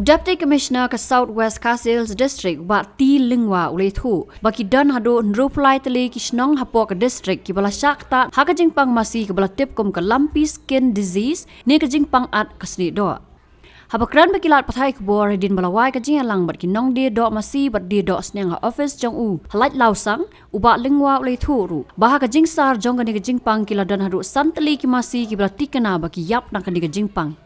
Deputy Commissioner ke South West Castles District ba ti lingwa ulai thu baki dan hado nrupulai tele ki snong hapo ke district ki bala syakta ha ka jingpang masi ke bala tip kum ke lumpy skin disease ni ke jingpang at kasni do habakran bakilat pathai ke bor din balawai ka jing lang bat ki nong de do masi bat de do sneng ha office jong u halat lausang uba lingwa ulai thu ru ba ka jing sar jong ka ni ke jingpang ki ladan hado santali ki masi ki bala tikana baki yap na ka ni ke jingpang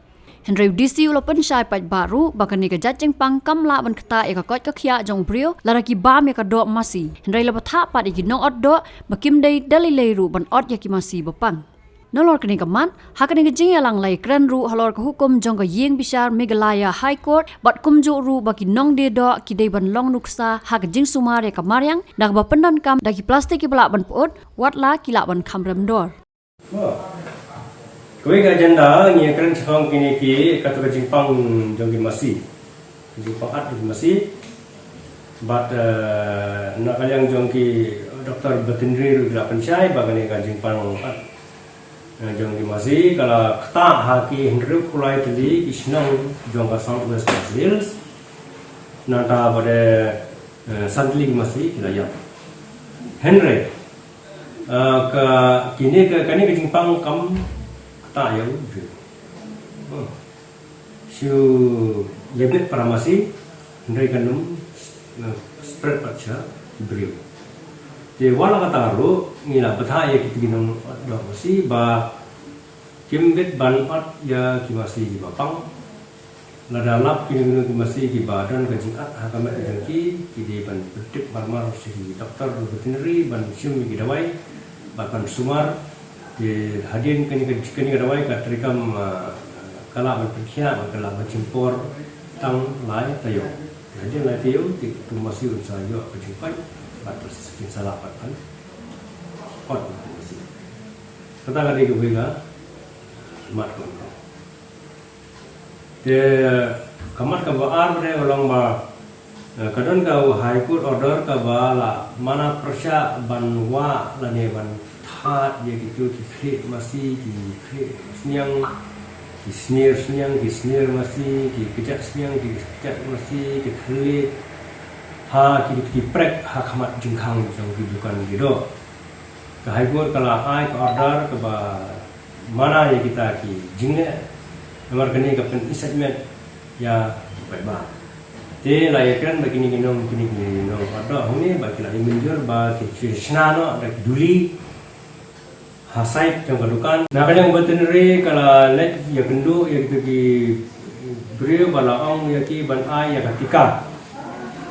Henry DC ulapan syai pat baru bahkan ni kejajeng pang kamla ban kata eka kot kakya jong brio laraki bam eka do masi Henry lapatha pat iki nong ot do bakim dei dalilei ru ban ot yaki masi bapang nolor kini kaman hakani kejing yalang lai kran ru halor ke hukum jong ka yeng bisar Meghalaya High Court bat kumju ru baki nong de do ki dei ban long nuksa hak jing sumar eka maryang dak ba pendon kam daki plastik ki bala ban pot watla kila ban kamrem dor Kami agenda ni kerana sekarang kini kata Jepang jangki masih, Jepang at jangki masih, but nak kalian jangki Dr. Veterinary Rudra Syai bagani kan Jepang at jangki masih kalau kata haki hendak kulai tadi isnong jangka South West Castles, nata pada santling masih kita ya, Henry, kini ke Jepang kam tayo siu lebet paramasi ndai kanum spread pacha brio te wala kata ro ngila patha ya kitinong do masi ba kimbet ban at ya kimasi ki bapang lada lap kinung kimasi ki badan kajing at hakamat jangki ki ban betip marmar si doktor veterinary ban sium ki dawai bahkan sumar di hadirin kini kadawai kat terikam kala berpikir kala bercimpor tang lai tayo hadirin lai tayo di masih unsur yo berjumpai batas sekian salah kan kot masih kata kali ke bega mat kon de kamat ka baar bre ulang ba kadon ka high court order ka bala mana persya banwa lane ban dia gitu di masih di senyang di sneer masih di kejak senyang di kejak masih di keli ha di prek ha kamat jengkang jang bukan gitu ke high court kalau ai ke order ke mana ya kita ki jingne nomor kini ke pen statement ya baik ba te layakan begini ginom order ini bagi lagi menjur bagi krishnano ada duli hasai yang kedukan. Nah kadang veterinary kalau let ya kendu ya gitu ki beri balaong ya ki ban ai ya ketika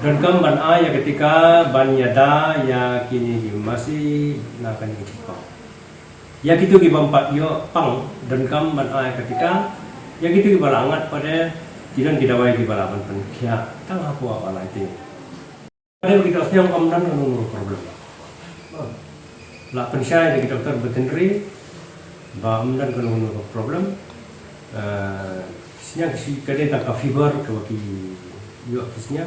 dan kam ban ai ya ketika ban yada ya kini masih nak kan Jepang. Ya gitu ki bampat yo pang dan kam ban ai ketika ya gitu ki balangat pada tidak didawai ki balapan penkia tang apa itu. Ada begitu yang kamdan problem. La pensyai dari doktor veterinary baham dan kalau problem senyap si kadang tak fever ke bagi yuk senyap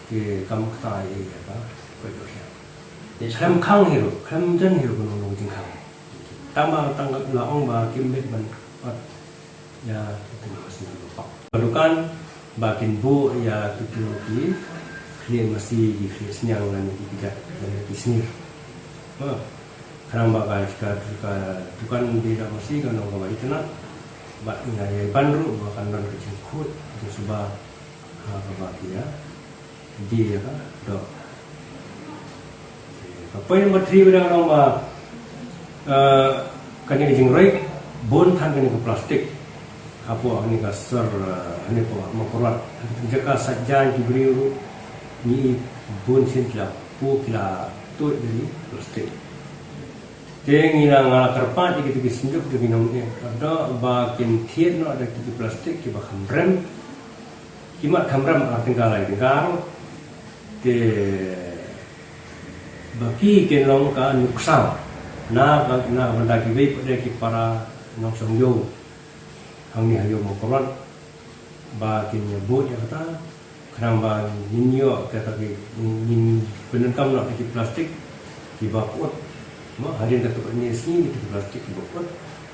ke kamu ketahui apa koyornya krem kang hiru krem jen hiru kalau jeng kang tambah tanggal laong bah kimbet ban ya itu masih lupa barukan bakin bu ya itu di clear masih di clear senyap dan tidak di sini karang bakal bukan tidak mesti kan orang itu nak bak ngai bandru bahkan dan kecil kut itu sebab apa dia dia kan do apa yang berteri pada orang bah kan ini jengrai bon tan kan ke plastik apa ini kasar ini apa makurat jika saja diberi ni bon sentiap pu kila tu dari plastik Tengilang ala kerpat gitu disenjuk di minumnya. Ada bakin tiet no ada gitu plastik kiba kamrem. Kimat kamrem artinya lain dengar. De baki kenlong ka nuksang. Na benda kibai pada para nong songyo. Hang ni hayo mokoran. Bakin nyebut ya kata. Kerang ba ninyo kata ki nin penengkam no di plastik kiba kuat. Hari ini tetap ini sini di plastik buat,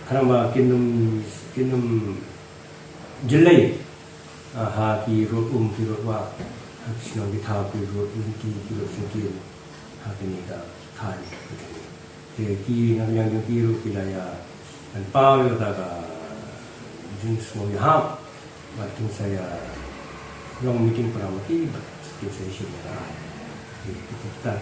karena kinum jelai ha ki ro ki ro wa ha sino ki tha ki ro ki ro sin ki ha ni ka tha ni te ki na yang ki ro ki la ya an pa yo ta ka jin so ya ha ba tin saya long meeting para mati ba tin saya shi ya kita